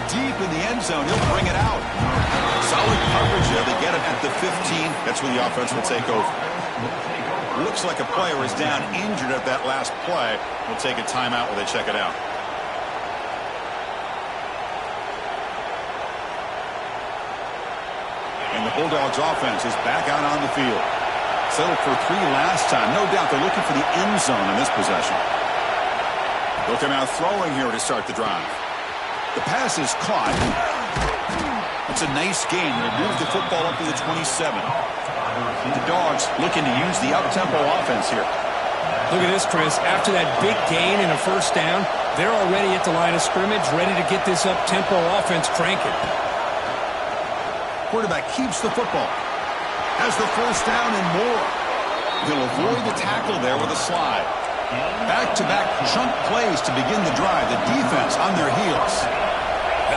deep in the end zone. He'll bring it out. Solid coverage there. They get him at the 15. That's where the offense will take over. Looks like a player is down injured at that last play. We'll take a timeout while they check it out. And the Bulldogs offense is back out on the field. Settled for 3 last time. No doubt they're looking for the end zone in this possession. They'll come out throwing here to start the drive. The pass is caught. It's a nice gain. They'll move the football up to the 27. The Dogs looking to use the up-tempo offense here. Look at this, Chris. After that big gain and a first down, they're already at the line of scrimmage, ready to get this up-tempo offense cranking. Quarterback keeps the football. Has the first down and more. He'll avoid the tackle there with a slide. Back-to-back chunk plays to begin the drive. The defense on their heels.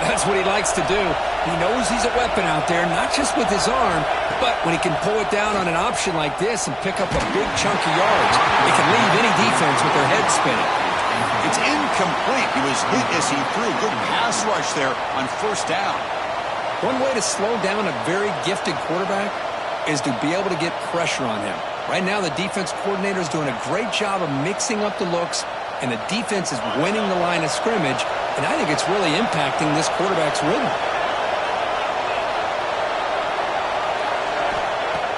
That's what he likes to do. He knows he's a weapon out there, not just with his arm, but when he can pull it down on an option like this and pick up a big chunk of yards, it can leave any defense with their head spinning. It's incomplete. He was hit as he threw. Good pass rush there on first down. One way to slow down a very gifted quarterback is to be able to get pressure on him. Right now, the defense coordinator is doing a great job of mixing up the looks, and the defense is winning the line of scrimmage, and I think it's really impacting this quarterback's rhythm.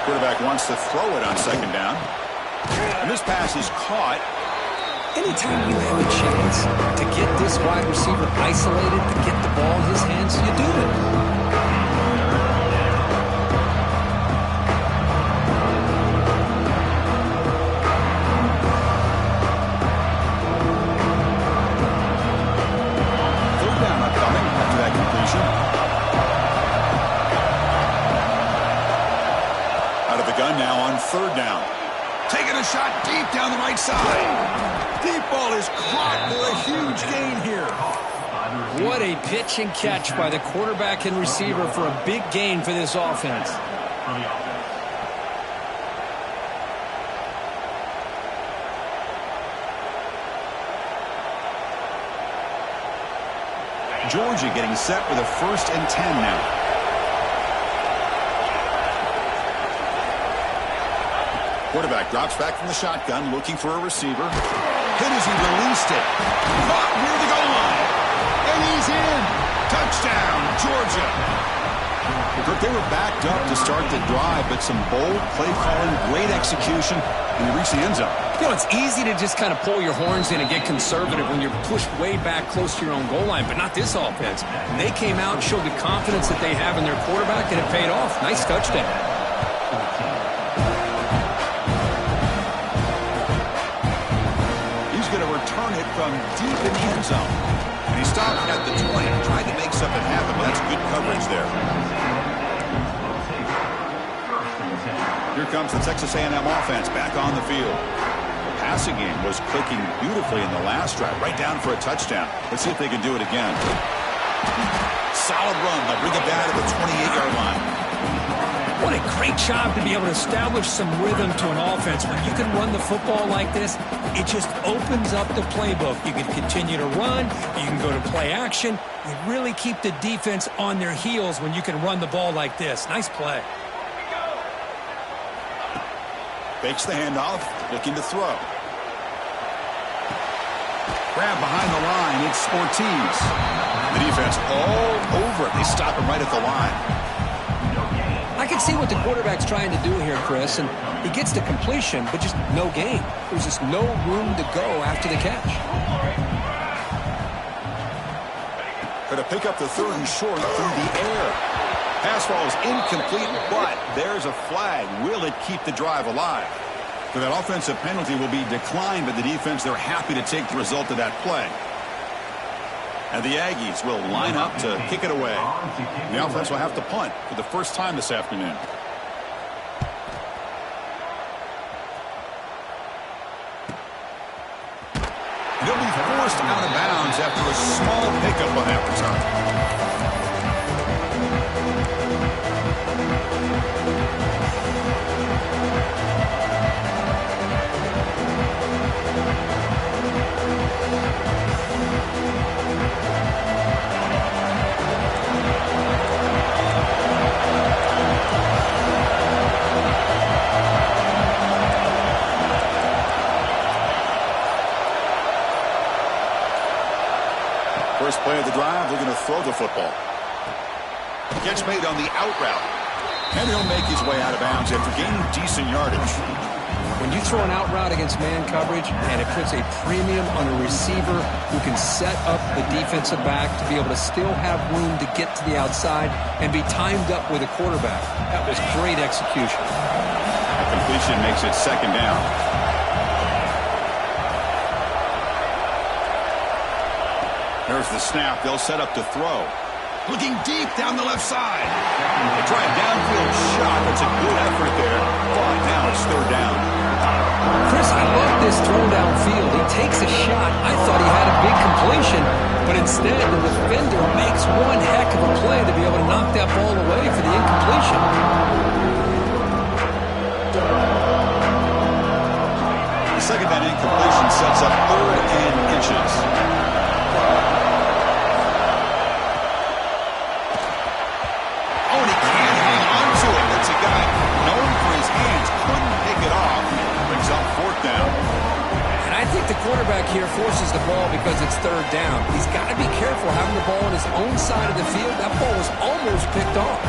Quarterback wants to throw it on second down. And this pass is caught. Anytime you have a chance to get this wide receiver isolated, to get the ball in his hands, you do it. Out of the gun now on third down. Taking a shot deep down the right side. Deep ball is caught for a huge gain here. What a pitch and catch by the quarterback and receiver for a big gain for this offense. Georgia getting set with a 1st and 10 now. Quarterback drops back from the shotgun, looking for a receiver. Hit as he released it. Caught near the goal line. And he's in. Touchdown, Georgia. Look, they were backed up to start the drive, but some bold play calling, great execution, and they reached the end zone. You know, it's easy to just kind of pull your horns in and get conservative when you're pushed way back close to your own goal line, but not this offense. They came out and showed the confidence that they have in their quarterback, and it paid off. Nice touchdown. He's going to return it from deep in the end zone. And he stopped at the 20, tried to make something happen, but that's good coverage there. Here comes the Texas A&M offense back on the field. The passing game was clicking beautifully in the last drive, right down for a touchdown. Let's see if they can do it again. Solid run. They'll bring it down to the 28-yard line. What a great job to be able to establish some rhythm to an offense. When you can run the football like this, it just opens up the playbook. You can continue to run. You can go to play action. You really keep the defense on their heels when you can run the ball like this. Nice play. Fakes the handoff, looking to throw. Grab behind the line, it's Ortiz. The defense all over it. They stop him right at the line. I can see what the quarterback's trying to do here, Chris, and he gets the completion, but just no gain. There's just no room to go after the catch. Going to pick up the 3rd and short through the air. Pass ball is incomplete, but there's a flag. Will it keep the drive alive? So that offensive penalty will be declined by the defense. They're happy to take the result of that play. And the Aggies will line up to kick it away. The offense will have to punt for the first time this afternoon. They'll be forced out of bounds after a small pickup on that return. First play of the drive, they're going to throw the football. Gets made on the out route. And he'll make his way out of bounds after gaining decent yardage. When you throw an out route against man coverage, and it puts a premium on a receiver who can set up the defensive back to be able to still have room to get to the outside and be timed up with a quarterback. That was great execution. A completion makes it second down. There's the snap. They'll set up to throw. Looking deep down the left side. They try a downfield shot. That's a good effort there. But now it's third down. Chris, I love this throw downfield. He takes a shot. I thought he had a big completion, but instead the defender makes one heck of a play to be able to knock that ball away for the incompletion. The second down incompletion sets up third and inches. The quarterback here forces the ball because it's third down. He's got to be careful having the ball on his own side of the field. That ball was almost picked off.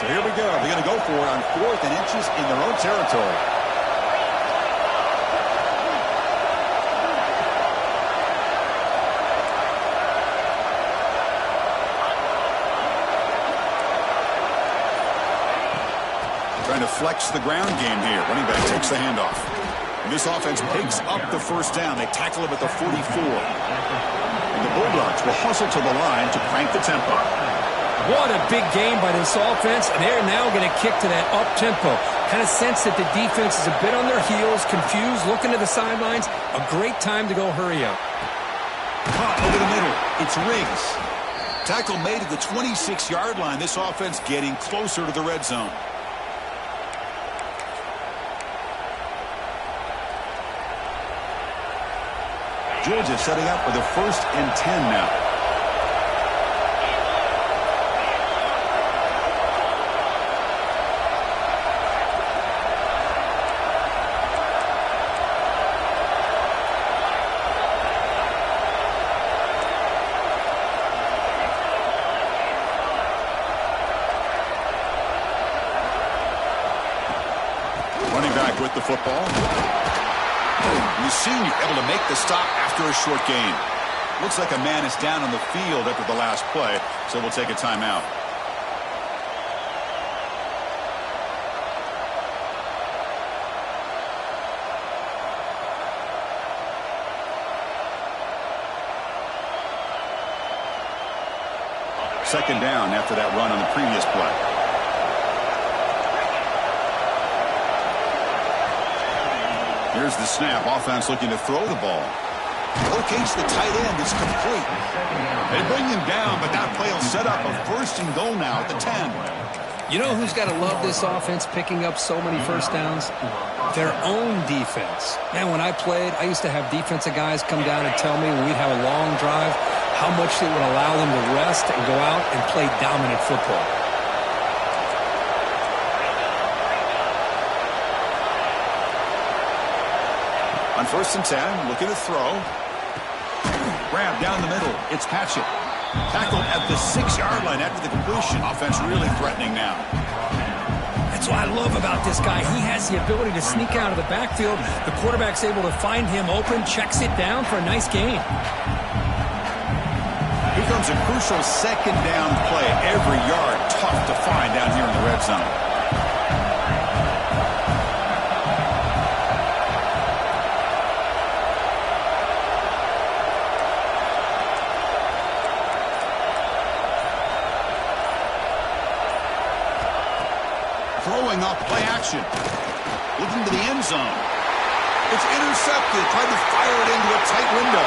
So here we go. They're going to go for it on 4th and inches in their own territory. Trying to flex the ground game here. Running back takes the handoff. And this offense picks up the first down. They tackle him at the 44. And the Bulldogs will hustle to the line to crank the tempo. What a big game by this offense, and they're now going to kick to that up-tempo. Kind of sense that the defense is a bit on their heels, confused, looking to the sidelines. A great time to go hurry up. Caught over the middle. It's Riggs. Tackle made at the 26-yard line. This offense getting closer to the red zone. Georgia setting up with a 1st and 10 now. Running back with the football. The senior able to make the stop after a short gain. Looks like a man is down on the field after the last play, so we'll take a timeout. Second down after that run on the previous play. Here's the snap. Offense looking to throw the ball. Locates the tight end. It's complete. They bring him down, but that play will set up a 1st and goal now at the 10. You know who's got to love this offense picking up so many first downs? Their own defense. Man, when I played, I used to have defensive guys come down and tell me when we'd have a long drive how much it would allow them to rest and go out and play dominant football. On 1st and 10, looking to throw. Grab down the middle. It's Patchett. Tackled at the 6-yard line after the completion. Offense really threatening now. That's what I love about this guy. He has the ability to sneak out of the backfield. The quarterback's able to find him open, checks it down for a nice gain. Here comes a crucial second down play. Every yard tough to find down here in the red zone. Throwing off play action. Looking to the end zone. It's intercepted. Tried to fire it into a tight window.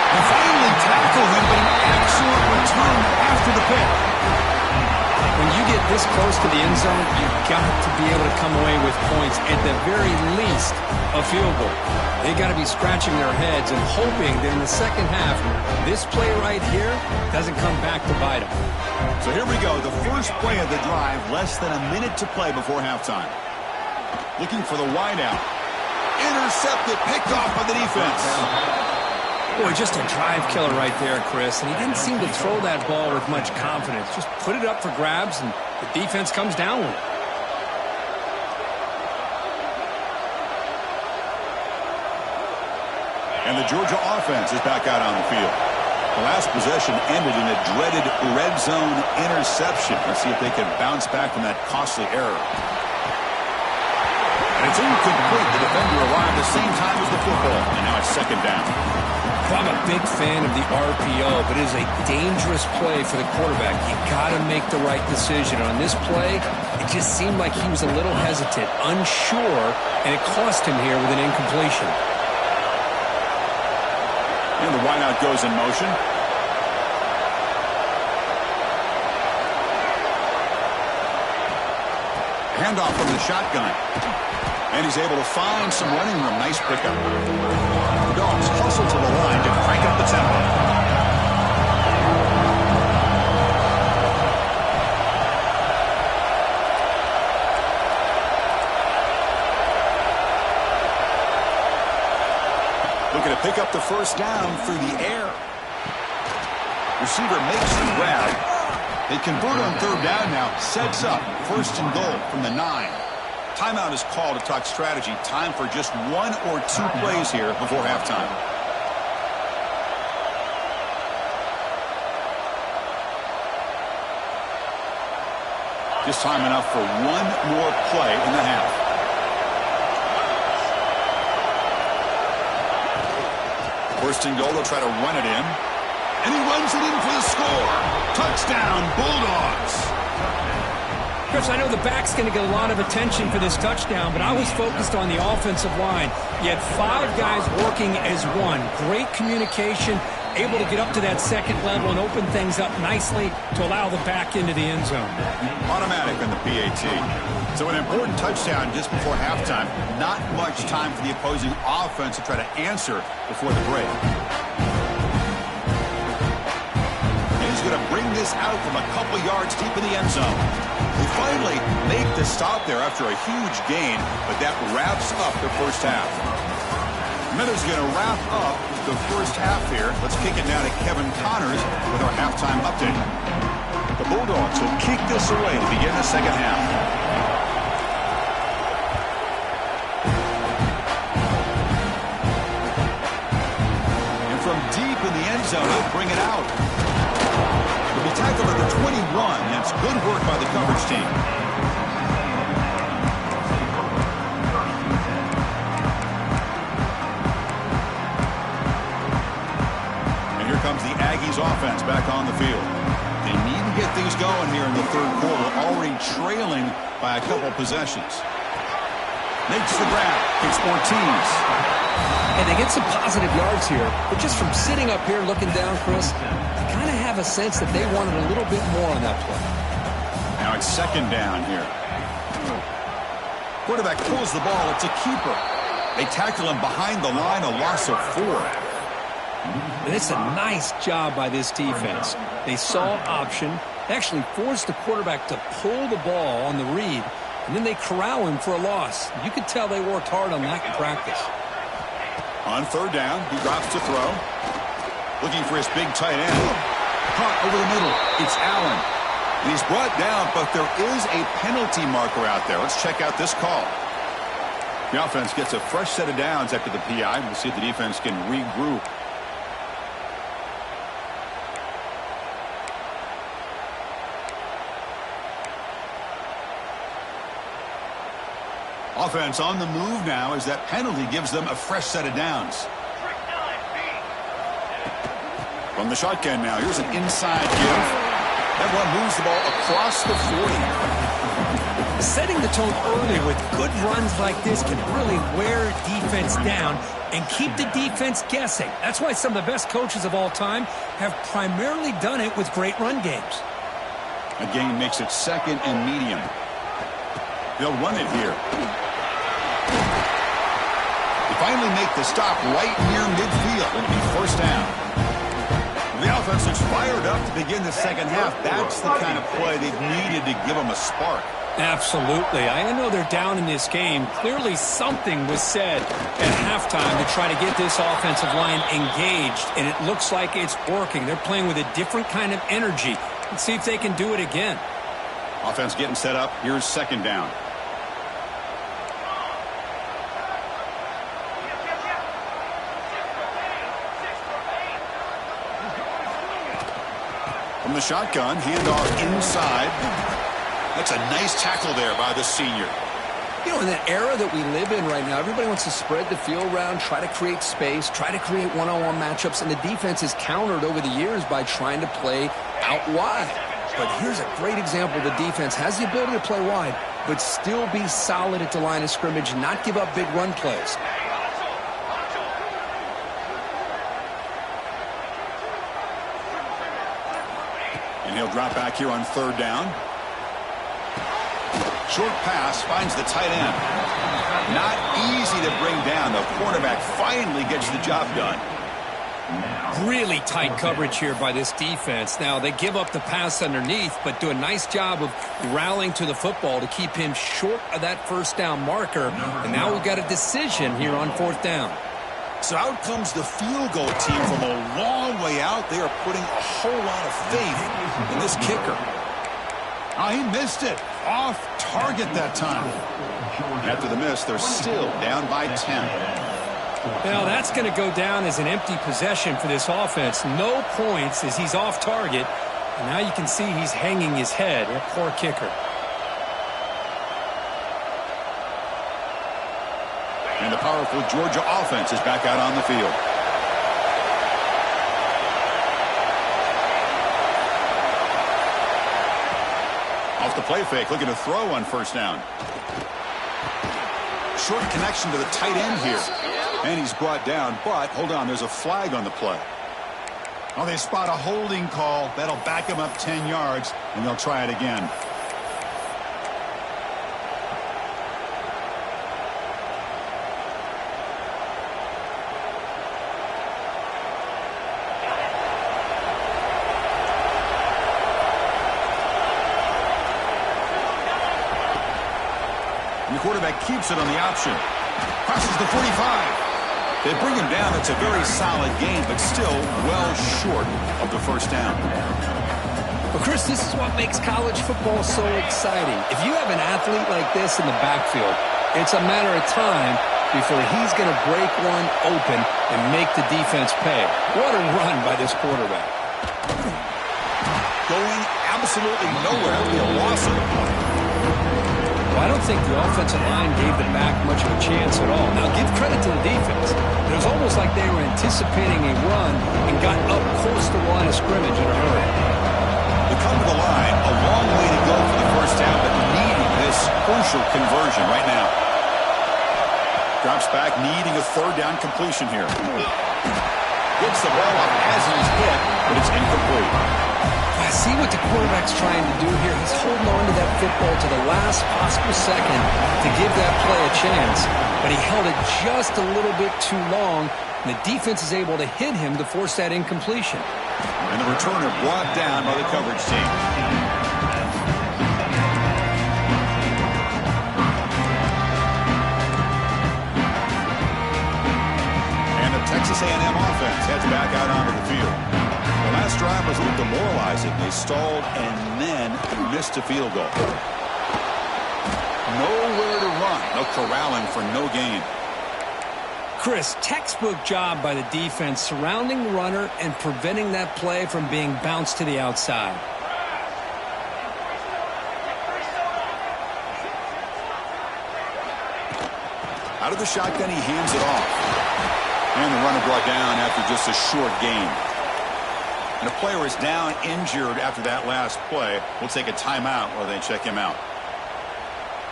They finally tackle him, but an excellent return after the pick. When you get this close to the end zone, you've got to be able to come away with points, at the very least, a field goal. They got to be scratching their heads and hoping that in the second half, this play right here doesn't come back to bite them. So here we go, the first play of the drive, less than a minute to play before halftime. Looking for the wideout. Intercepted, picked off by the defense. Boy, just a drive killer right there, Chris. And he didn't seem to throw that ball with much confidence. Just put it up for grabs, and the defense comes down with it. And the Georgia offense is back out on the field. The last possession ended in a dreaded red zone interception. Let's see if they can bounce back from that costly error. And it's incomplete. The defender arrived at the same time as the football. And now it's second down. Well, I'm a big fan of the RPO, but it is a dangerous play for the quarterback. You got to make the right decision. On this play, it just seemed like he was a little hesitant, unsure, and it cost him here with an incompletion. And the wideout goes in motion. Handoff from the shotgun. And he's able to find some running room. Nice pickup. The Dogs hustle to the line to crank up the tempo. Looking to pick up the first down through the air. Receiver makes the grab. They convert on third down now. Sets up first and goal from the 9. Timeout is called to talk strategy. Time for just 1 or 2 plays here before halftime. Just time enough for 1 more play in the half. First and goal, they'll try to run it in. And he runs it in for the score. Touchdown, Bulldogs. Chris, I know the back's going to get a lot of attention for this touchdown, but I was focused on the offensive line. You had 5 guys working as one. Great communication, able to get up to that second level and open things up nicely to allow the back into the end zone. Automatic on the PAT. So an important touchdown just before halftime. Not much time for the opposing offense to try to answer before the break. And he's going to bring this out from a couple yards deep in the end zone. They finally make the stop there after a huge gain, but that wraps up the first half. Mithers going to wrap up the first half here. Let's kick it now to Kevin Connors with our halftime update. The Bulldogs will kick this away to begin the second half. And from deep in the end zone, he'll bring it out. He'll be tackled at the 21. That's good work by the coverage team. And here comes the Aggies offense back on the field. They need to get things going here in the third quarter, already trailing by a couple possessions. Makes the grab. It's Ortiz. And they get some positive yards here, but just from sitting up here looking down, Chris, you kind of have a sense that they wanted a little bit more on that play. Now it's second down here. Quarterback pulls the ball. It's a keeper. They tackle him behind the line, a loss of 4. And it's a nice job by this defense. They saw option, actually forced the quarterback to pull the ball on the read, and then they corral him for a loss. You could tell they worked hard on that in practice. On third down, he drops to throw. Looking for his big tight end. Caught over the middle. It's Allen. And he's brought down, but there is a penalty marker out there. Let's check out this call. The offense gets a fresh set of downs after the PI. We'll see if the defense can regroup. Offense on the move now as that penalty gives them a fresh set of downs. From the shotgun now, here's an inside give. That one moves the ball across the 40. Setting the tone early with good runs like this can really wear defense down and keep the defense guessing. That's why some of the best coaches of all time have primarily done it with great run games. A gain makes it second and medium. They'll run it here. They finally make the stop right near midfield. It'll be first down. The offense looks fired up to begin the second half. That's the kind of play they've needed to give them a spark. Absolutely. I know they're down in this game. Clearly something was said at halftime to try to get this offensive line engaged, and it looks like it's working. They're playing with a different kind of energy. Let's see if they can do it again. Offense getting set up. Here's second down. From the shotgun, handoff inside. That's a nice tackle there by the senior. You know, in that era that we live in right now, everybody wants to spread the field around, try to create space, try to create one-on-one matchups, and the defense is countered over the years by trying to play out wide. But here's a great example. The defense has the ability to play wide, but still be solid at the line of scrimmage, not give up big run plays. And he'll drop back here on third down. Short pass finds the tight end. Not easy to bring down. The cornerback finally gets the job done. Really tight coverage here by this defense. Now, they give up the pass underneath, but do a nice job of rallying to the football to keep him short of that first down marker. And now we've got a decision here on fourth down. So out comes the field goal team from a long way out. They are putting a whole lot of faith in this kicker. Oh, he missed it. Off target that time. After the miss, they're still down by 10. Well, that's going to go down as an empty possession for this offense. No points as he's off target. And now you can see he's hanging his head. A poor kicker. And the powerful Georgia offense is back out on the field. Off the play fake, looking to throw on first down. Short connection to the tight end here. And he's brought down, but hold on, there's a flag on the play. Oh, they spot a holding call. That'll back him up 10 yards, and they'll try it again. And the quarterback keeps it on the option. Crosses the 45. They bring him down. It's a very solid game, but still well short of the first down. Well, Chris, this is what makes college football so exciting. If you have an athlete like this in the backfield, it's a matter of time before he's going to break one open and make the defense pay. What a run by this quarterback. Going absolutely nowhere. That would be a loss of the play. I don't think the offensive line gave the back much of a chance at all. Now, give credit to the defense. It was almost like they were anticipating a run and got up close to the line of scrimmage in a hurry. They come to the line, a long way to go for the first down, but needing this crucial conversion right now. Drops back, needing a third down completion here. Gets the ball up as he's hit, but it's incomplete. I see what the quarterback's trying to do here. He's holding on to that football to the last possible second to give that play a chance. But he held it just a little bit too long, and the defense is able to hit him to force that incompletion. And the returner brought down by the coverage team. And the Texas A&M offense heads back out onto the field. The last drive was a little demoralizing. They stalled and then missed a field goal. Nowhere to run. No corralling for no gain. Chris, textbook job by the defense surrounding the runner and preventing that play from being bounced to the outside. Out of the shotgun, he hands it off. And the runner brought down after just a short gain. And a player is down injured after that last play. We'll take a timeout while they check him out.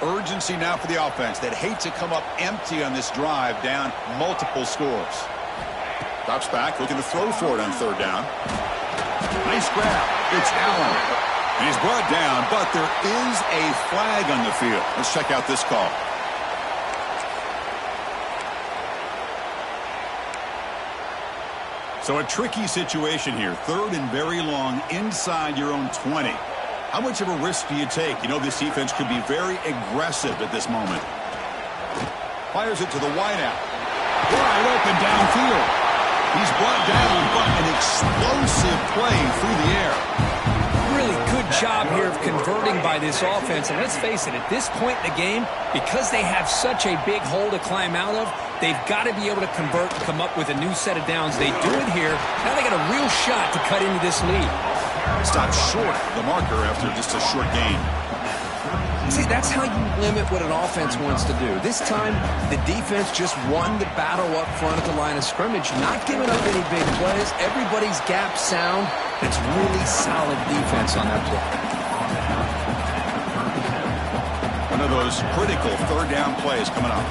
Urgency now for the offense. They'd hate to come up empty on this drive, down multiple scores. Drops back, looking to throw for it on third down. Nice grab. It's Allen. And he's brought down, but there is a flag on the field. Let's check out this call. So a tricky situation here. 3rd and very long inside your own 20. How much of a risk do you take? You know this defense could be very aggressive at this moment. Fires it to the wideout. Wide open downfield. He's brought down, but an explosive play through the air. Really good job here of converting by this offense. And let's face it, at this point in the game, because they have such a big hole to climb out of, they've got to be able to convert and come up with a new set of downs. They do it here. Now they got a real shot to cut into this lead. Stopped short of the marker after just a short gain. See, that's how you limit what an offense wants to do. This time, the defense just won the battle up front at the line of scrimmage, not giving up any big plays. Everybody's gap sound. It's really solid defense on that play. One of those critical 3rd down plays coming up.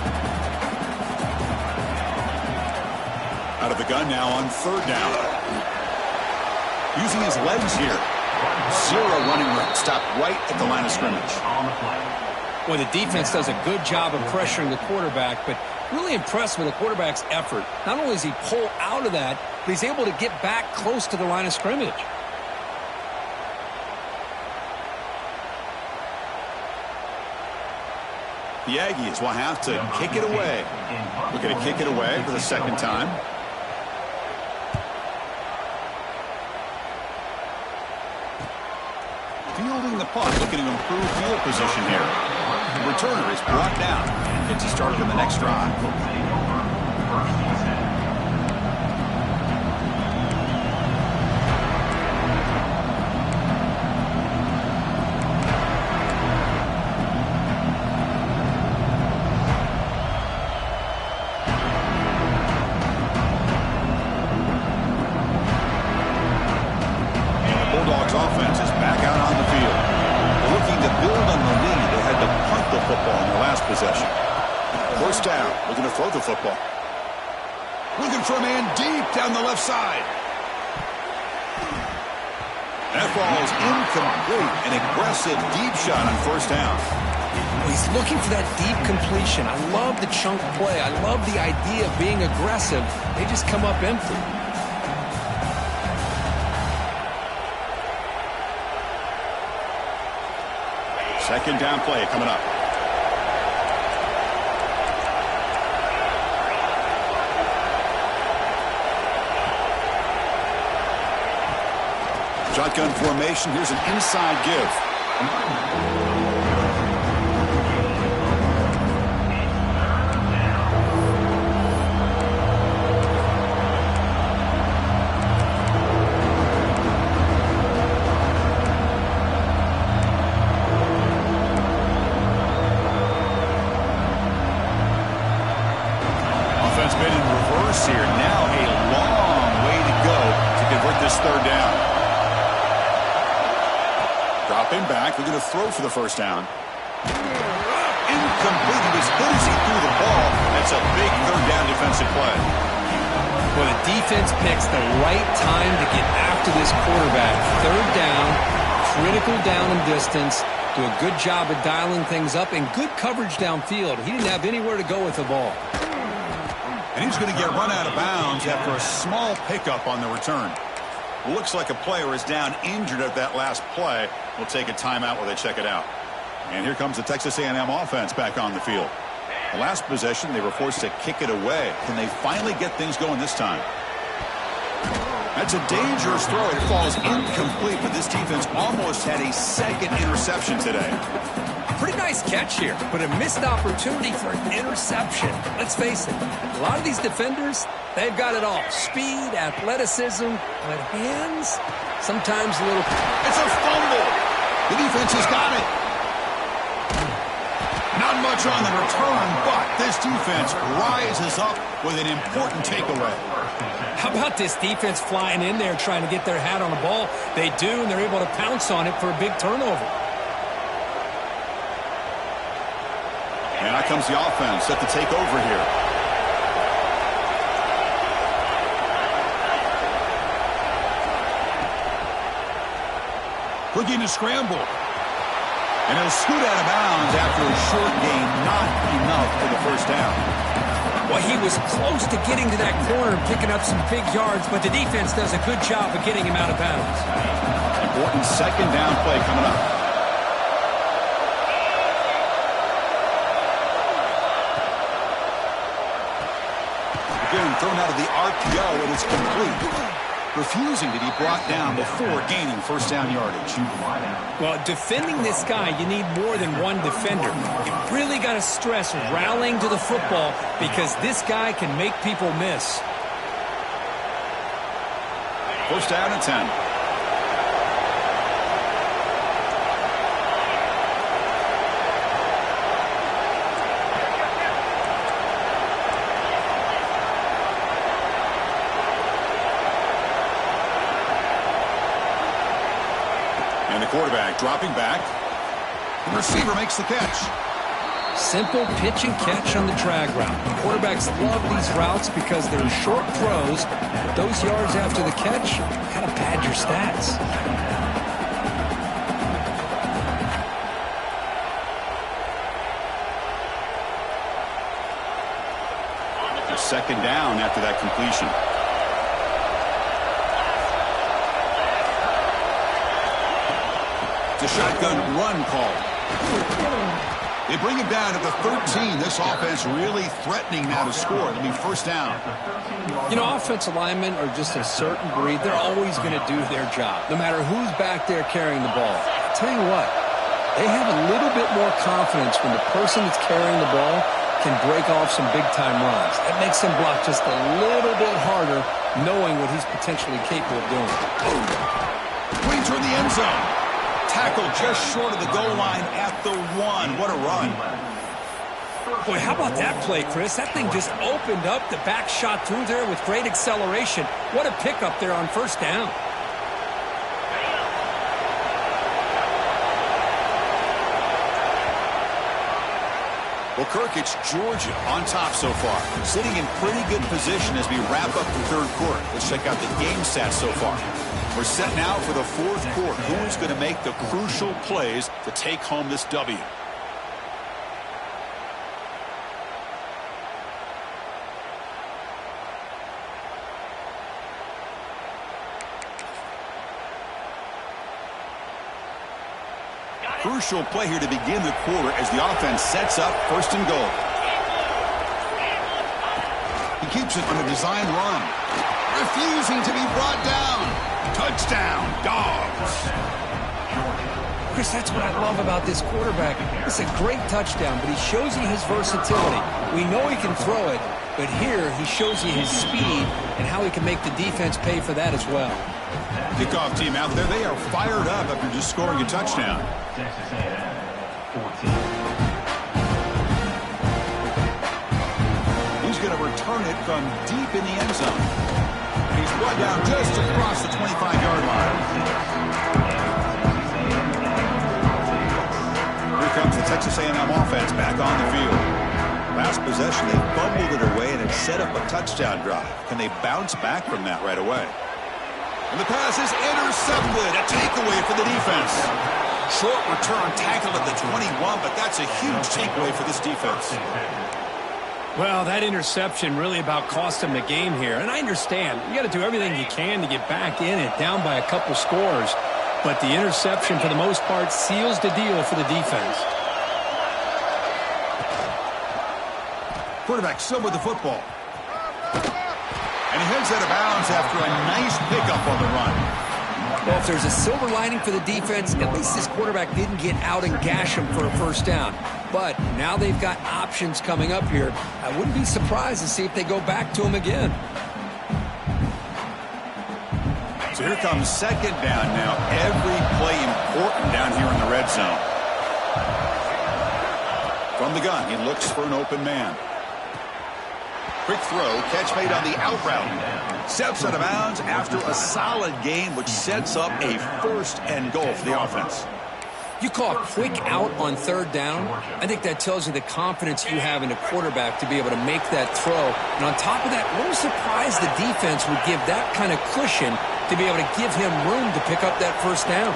Out of the gun now on 3rd down. Using his legs here. 0 running room. Stopped right at the line of scrimmage. Well, the defense does a good job of pressuring the quarterback, but really impressed with the quarterback's effort. Not only does he pull out of that, but he's able to get back close to the line of scrimmage. The Aggies will have to kick it away. We're going to kick it away for the 2nd time. Fielding the punt, looking to improve field position here. The returner is brought down and gets a start on the next drive. Bulldogs offense is back out on the field. They're looking to build on the lead. They had to punt the football in their last possession. 1st down, looking to throw the football. Looking for a man deep down the left side. That ball is incomplete. An aggressive deep shot on 1st down. He's looking for that deep completion. I love the chunk play. I love the idea of being aggressive. They just come up empty. 2nd down play coming up. Shotgun formation. Here's an inside give. Been in reverse here. Now a long way to go to convert this 3rd down. Dropping back. We're going to throw for the 1st down. Incomplete. He was hit as he threw the ball. That's a big 3rd down defensive play. Well, the defense picks the right time to get after this quarterback. 3rd down, critical down and distance. Do a good job of dialing things up and good coverage downfield. He didn't have anywhere to go with the ball. And he's going to get run out of bounds after a small pickup on the return. Looks like a player is down injured at that last play. We'll take a timeout while they check it out. And here comes the Texas A&M offense back on the field. The last possession, they were forced to kick it away. Can they finally get things going this time? That's a dangerous throw. It falls incomplete, but this defense almost had a 2nd interception today. Pretty nice catch here, but a missed opportunity for an interception. Let's face it, a lot of these defenders, they've got it all. Speed, athleticism, but hands, sometimes a little... It's a fumble. The defense has got it. Not much on the return, but this defense rises up with an important takeaway. How about this defense flying in there trying to get their hat on the ball? They do, and they're able to pounce on it for a big turnover. And out comes the offense set to take over here. Looking to scramble. And he'll scoot out of bounds after a short gain, not enough for the first down. Well, he was close to getting to that corner and picking up some big yards, but the defense does a good job of getting him out of bounds. Important second down play coming up. Again, thrown out of the RPO, and it's complete. Refusing to be brought down before gaining first down yardage. Well, defending this guy, you need more than one defender. You really got to stress rallying to the football because this guy can make people miss. First down and 10. And the quarterback dropping back. The receiver makes the catch. Simple pitch and catch on the drag route. Quarterbacks love these routes because they're short throws, but those yards after the catch kind of pad your stats. A second down after that completion. It's a shotgun run call. They bring it down to the 13. This offense really threatening now to score. It'll be first down. You know, offensive linemen are just a certain breed. They're always going to do their job, no matter who's back there carrying the ball. I'll tell you what, they have a little bit more confidence when the person that's carrying the ball can break off some big-time runs. That makes him block just a little bit harder, knowing what he's potentially capable of doing. Wings are in the end zone. Tackle just short of the goal line at the 1. What a run. Boy, how about that play, Chris? That thing just opened up. The back shot through there with great acceleration. What a pickup there on first down. Well, Kirk, it's Georgia on top so far. Sitting in pretty good position as we wrap up the third quarter. Let's check out the game stats so far. We're set now for the fourth quarter. Who is going to make the crucial plays to take home this W? Crucial play here to begin the quarter as the offense sets up first and goal. He keeps it on a design run. Refusing to be brought down. Touchdown, Dogs. Chris, that's what I love about this quarterback. It's a great touchdown, but he shows you his versatility. We know he can throw it, but here he shows you his speed and how he can make the defense pay for that as well. Kickoff team out there, they are fired up after just scoring a touchdown. He's going to return it from deep in the end zone. He's brought down just across the 25-yard line. Here comes the Texas A&M offense back on the field. Last possession, they fumbled it away and it set up a touchdown drive. Can they bounce back from that right away? And the pass is intercepted. A takeaway for the defense. Short return tackled at the 21, but that's a huge takeaway for this defense. Well, that interception really about cost him the game here. And I understand. You got to do everything you can to get back in it, down by a couple scores. But the interception, for the most part, seals the deal for the defense. Quarterback still with the football. And he heads out of bounds after a nice pickup on the run. Well, if there's a silver lining for the defense, at least this quarterback didn't get out and gash him for a first down. But now they've got options coming up here. I wouldn't be surprised to see if they go back to him again. So here comes second down now. Every play important down here in the red zone. From the gun, he looks for an open man. Quick throw, catch made on the out route. Steps out of bounds after a solid gain, which sets up a first and goal for the offense. You call a quick out on third down, I think that tells you the confidence you have in a quarterback to be able to make that throw. And on top of that, a little surprised the defense would give that kind of cushion to be able to give him room to pick up that first down.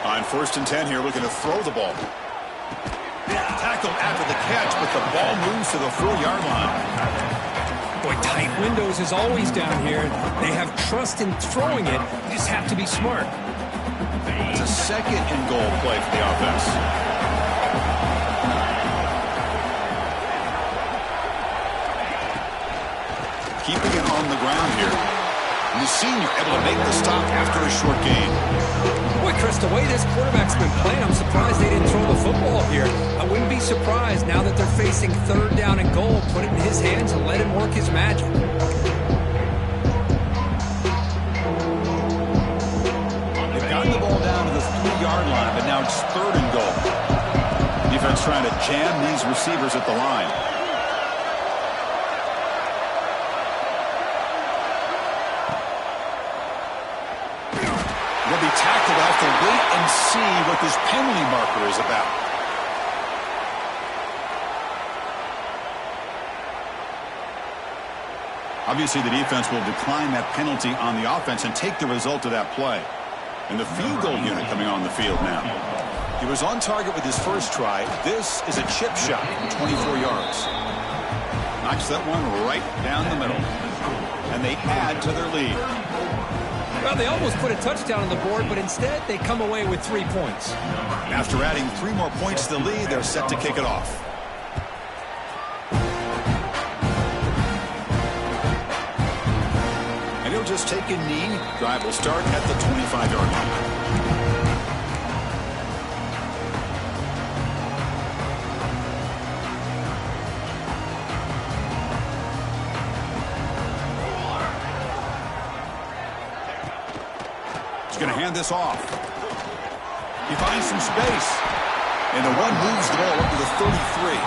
On 1st and 10 here, looking to throw the ball. Tackled after the catch, but the ball moves to the 4-yard line. Boy, tight windows is always down here. They have trust in throwing it. You just have to be smart. It's a 2nd and goal play for the offense. Keeping it on the ground here. And the senior able to make the stop after a short gain. Boy, Chris, the way this quarterback's been playing, I'm surprised they didn't throw the football here. I wouldn't be surprised now that they're facing 3rd down and goal. Put it in his hands and let him work his magic. They've gotten the ball down to the 3-yard line, but now it's 3rd and goal. Defense trying to jam these receivers at the line. They'll be tackled. Have to wait and see what this penalty marker is about. Obviously, the defense will decline that penalty on the offense and take the result of that play. And the field goal unit coming on the field now. He was on target with his first try. This is a chip shot from 24 yards. Knocks that one right down the middle. And they add to their lead. Well, they almost put a touchdown on the board, but instead they come away with 3 points. After adding 3 more points to the lead, they're set to kick it off. And he'll just take a knee. Drive will start at the 25-yard line. He's going to hand this off. He finds some space. And the one moves the ball up to the 33.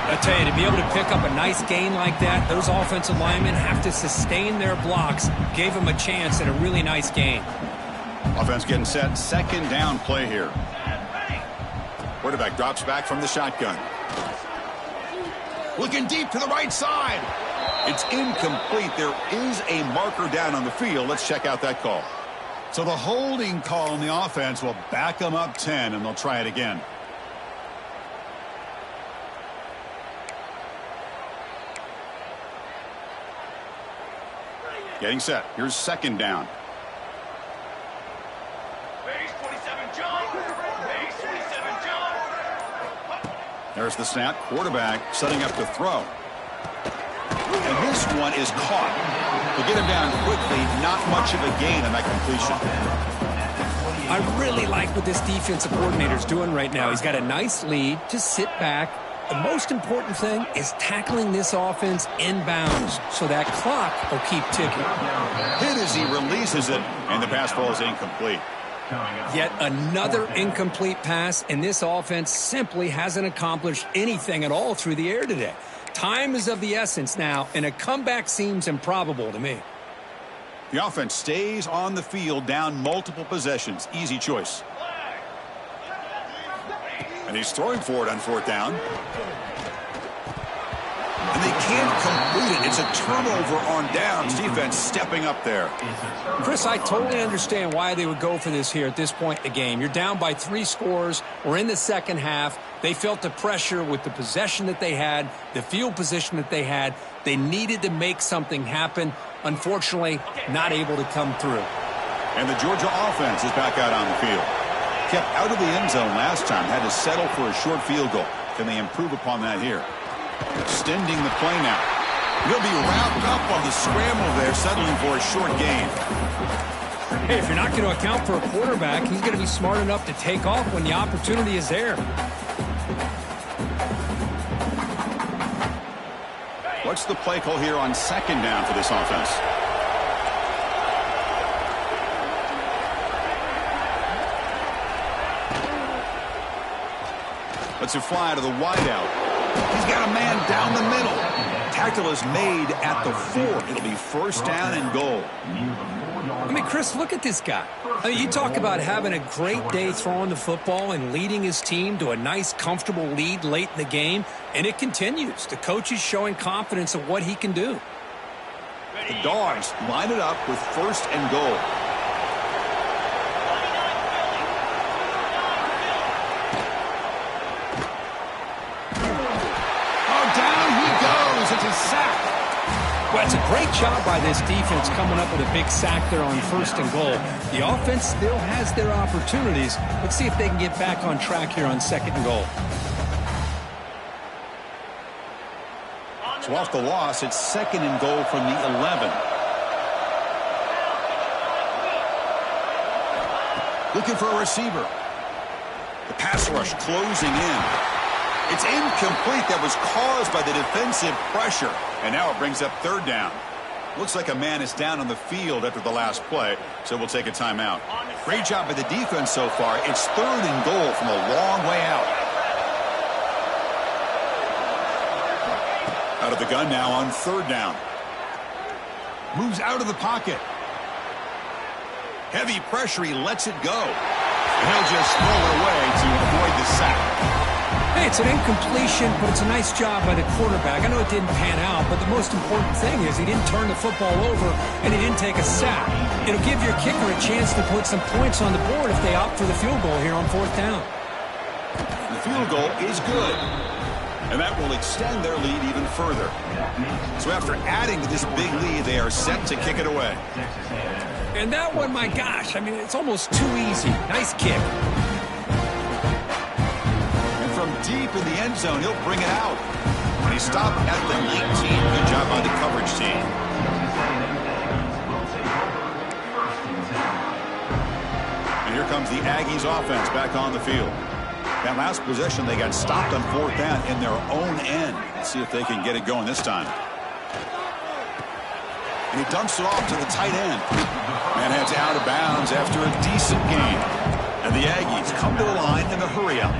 I tell you, to be able to pick up a nice gain like that, those offensive linemen have to sustain their blocks. Gave them a chance at a really nice gain. Offense getting set. 2nd down play here. Quarterback drops back from the shotgun. Looking deep to the right side. It's incomplete. There is a marker down on the field. Let's check out that call. So the holding call on the offense will back them up 10, and they'll try it again. Getting set. Here's 2nd down. Base 27, John. Base 27, John. There's the snap. Quarterback setting up to throw. And this one is caught. To get him down quickly, not much of a gain on that completion. I really like what this defensive coordinator is doing right now. He's got a nice lead. Just sit back. The most important thing is tackling this offense inbounds so that clock will keep ticking. Hit as he releases it, and the pass ball is incomplete. Yet another incomplete pass, and this offense simply hasn't accomplished anything at all through the air today. Time is of the essence now, and a comeback seems improbable to me. The offense stays on the field down multiple possessions. Easy choice. And he's throwing for it on 4th down. And they can't complete it. It's a turnover on downs. Defense stepping up there. Chris, I totally understand why they would go for this here at this point in the game. You're down by 3 scores. We're in the 2nd half. They felt the pressure with the possession that they had, the field position that they had. They needed to make something happen. Unfortunately, not able to come through. And the Georgia offense is back out on the field. Kept out of the end zone last time. Had to settle for a short field goal. Can they improve upon that here? Extending the play now. He'll be wrapped up on the scramble there, settling for a short gain. Hey, if you're not going to account for a quarterback, he's going to be smart enough to take off when the opportunity is there. What's the play call here on 2nd down for this offense? Lets it fly to the wideout. He's got a man down the middle. Tackle is made at the 4. It'll be 1st down and goal. I mean, Chris, look at this guy. I mean, you talk about having a great day throwing the football and leading his team to a nice, comfortable lead late in the game, and it continues. The coach is showing confidence of what he can do. The Dogs line it up with 1st and goal. It's a great job by this defense coming up with a big sack there on 1st and goal. The offense still has their opportunities. Let's see if they can get back on track here on 2nd and goal. So off the loss, it's 2nd and goal from the 11. Looking for a receiver. The pass rush closing in. It's incomplete. That was caused by the defensive pressure. And now it brings up 3rd down. Looks like a man is down on the field after the last play, so we'll take a timeout. Great job by the defense so far. It's 3rd and goal from a long way out. Out of the gun now on 3rd down. Moves out of the pocket. Heavy pressure, he lets it go. And he'll just throw it away to avoid the sack. Hey, it's an incompletion, but it's a nice job by the quarterback. I know it didn't pan out, but the most important thing is he didn't turn the football over and he didn't take a sack. It'll give your kicker a chance to put some points on the board if they opt for the field goal here on 4th down. The field goal is good. And that will extend their lead even further. So after adding to this big lead, they are set to kick it away. And that one, my gosh, I mean, it's almost too easy. Nice kick. And from deep in the end zone, he'll bring it out. When he stopped at the 19, good job by the coverage team. And here comes the Aggies offense back on the field. That last possession, they got stopped on 4th down in their own end. Let's see if they can get it going this time. And he dumps it off to the tight end. And heads out of bounds after a decent game. And the Aggies come to the line in the hurry up.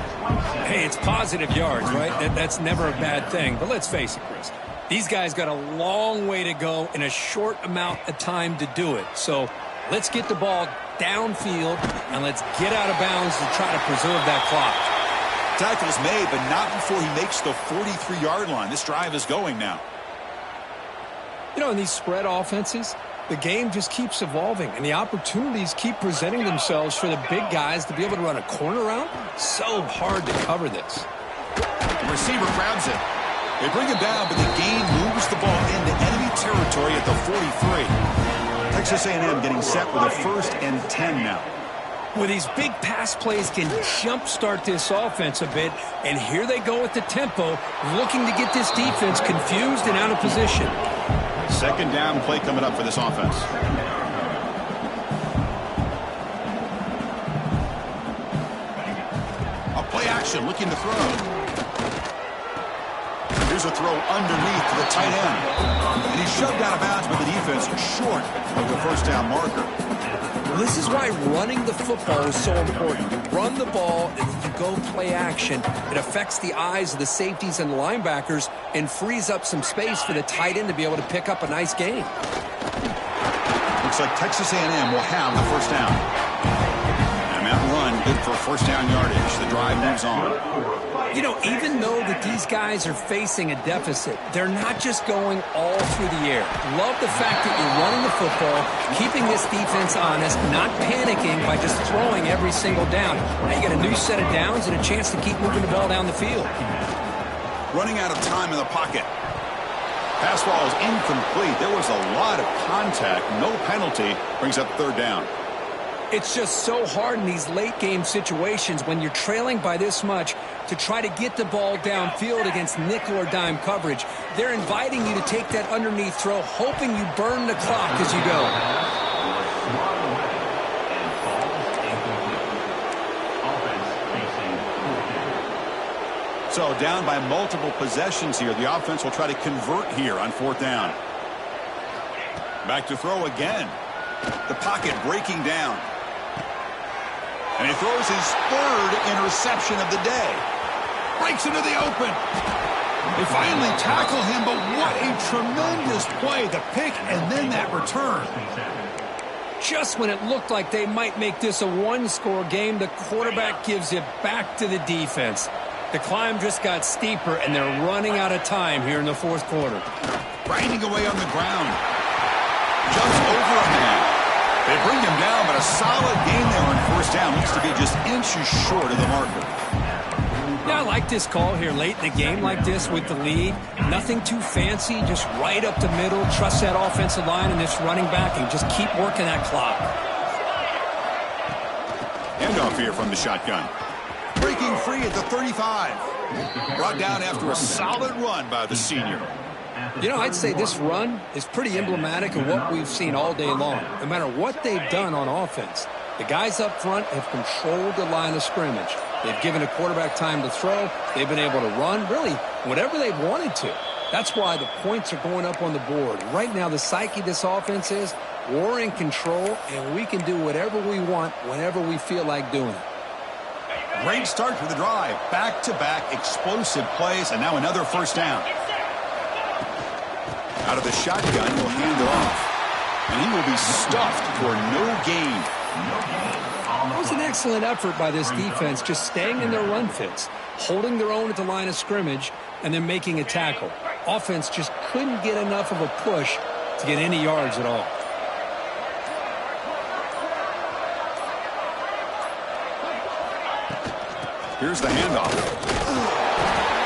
Hey, it's positive yards, right? That's never a bad thing. But let's face it, Chris. These guys got a long way to go in a short amount of time to do it. So let's get the ball downfield and let's get out of bounds to try to preserve that clock. Tackle's made, but not before he makes the 43-yard line. This drive is going now. You know, in these spread offenses, the game just keeps evolving, and the opportunities keep presenting themselves for the big guys to be able to run a corner route. So hard to cover this. The receiver grabs it. They bring him down, but the game moves the ball into enemy territory at the 43. Texas A&M getting set with a 1st and 10 now. Well, these big pass plays can jumpstart this offense a bit, and here they go with the tempo, looking to get this defense confused and out of position. 2nd down play coming up for this offense. A play action, looking to throw. Here's a throw underneath to the tight end. And he's shoved out of bounds by the defense short of the 1st down marker. Well, this is why running the football is so important. You run the ball and you go play action. It affects the eyes of the safeties and linebackers and frees up some space for the tight end to be able to pick up a nice gain. Looks like Texas A&M will have the 1st down. And that run good for 1st down yardage. The drive moves on. You know, even though that these guys are facing a deficit, they're not just going all through the air. Love the fact that you're running the football, keeping this defense honest, not panicking by just throwing every single down. Now you got a new set of downs and a chance to keep moving the ball down the field. Running out of time in the pocket. Pass ball is incomplete. There was a lot of contact. No penalty. Brings up 3rd down. It's just so hard in these late-game situations when you're trailing by this much to try to get the ball downfield against nickel or dime coverage. They're inviting you to take that underneath throw, hoping you burn the clock as you go. So down by multiple possessions here. The offense will try to convert here on 4th down. Back to throw again. The pocket breaking down. And he throws his 3rd interception of the day. Breaks into the open. They finally tackle him, but what a tremendous play. The pick and then that return. Just when it looked like they might make this a one-score game, the quarterback gives it back to the defense. The climb just got steeper, and they're running out of time here in the 4th quarter. Grinding away on the ground. Jumps over a man. They bring him down, but a solid game there on 1st down. Looks to be just inches short of the marker. Yeah, I like this call here late in the game like this with the lead. Nothing too fancy, just right up the middle. Trust that offensive line and this running back and just keep working that clock. Handoff here from the shotgun. Breaking free at the 35. Brought down after a solid run by the senior. You know, I'd say this run is pretty emblematic of what we've seen all day long. No matter what they've done on offense, the guys up front have controlled the line of scrimmage. They've given a quarterback time to throw. They've been able to run, really, whatever they've wanted to. That's why the points are going up on the board. Right now, the psyche of this offense is we're in control, and we can do whatever we want whenever we feel like doing it. Great start to the drive. Back-to-back explosive plays, and now another first down. Out of the shotgun, he'll hand it off. And he will be stuffed for no gain. It was an excellent effort by this defense, just staying in their run fits, holding their own at the line of scrimmage, and then making a tackle. Offense just couldn't get enough of a push to get any yards at all. Here's the handoff.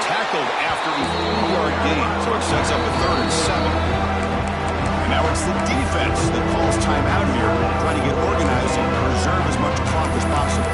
Tackled after a 4-yard gain, so it sets up a 3rd and 7. And now it's the defense that calls timeout here, trying to get organized and preserve as much clock as possible.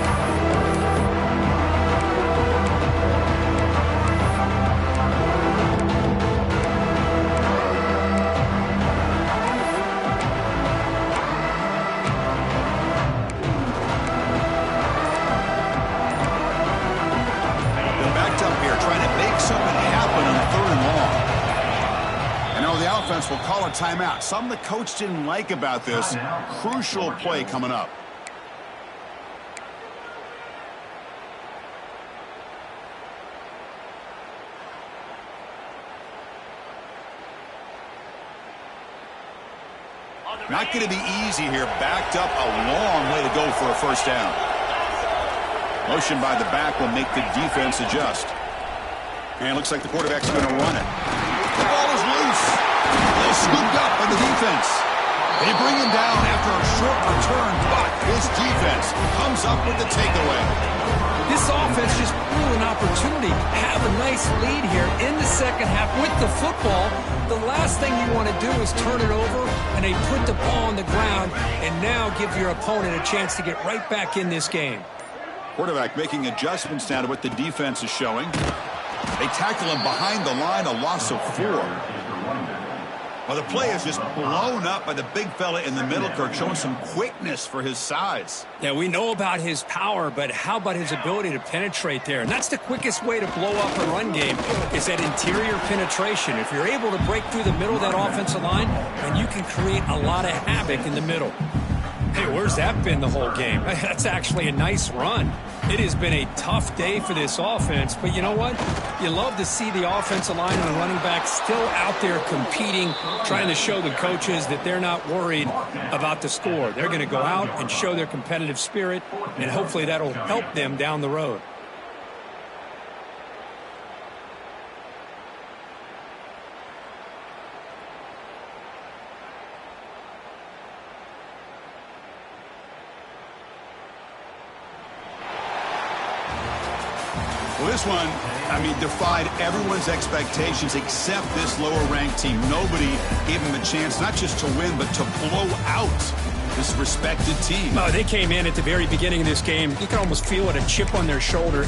Will call a timeout. Something the coach didn't like about this. Crucial play coming up. Not going to be easy here. Backed up a long way to go for a first down. Motion by the back will make the defense adjust. And it looks like the quarterback's going to run it. The ball is loose. Scooped up by the defense. They bring him down after a short return, but his defense comes up with the takeaway. This offense just blew an opportunity. Have a nice lead here in the second half with the football. The last thing you want to do is turn it over, and they put the ball on the ground and now give your opponent a chance to get right back in this game. Quarterback making adjustments now to what the defense is showing. They tackle him behind the line, a loss of 4. Well, the play is just blown up by the big fella in the middle, Kirk, showing some quickness for his size. Yeah, we know about his power, but how about his ability to penetrate there? And that's the quickest way to blow up a run game is that interior penetration. If you're able to break through the middle of that offensive line, then you can create a lot of havoc in the middle. Hey, where's that been the whole game? That's actually a nice run. It has been a tough day for this offense, but you know what? You love to see the offensive line and the running back still out there competing, trying to show the coaches that they're not worried about the score. They're going to go out and show their competitive spirit, and hopefully that'll help them down the road. Well, this one, defied everyone's expectations except this lower-ranked team. Nobody gave them a chance not just to win, but to blow out this respected team. Oh, they came in at the very beginning of this game. You can almost feel it, a chip on their shoulder.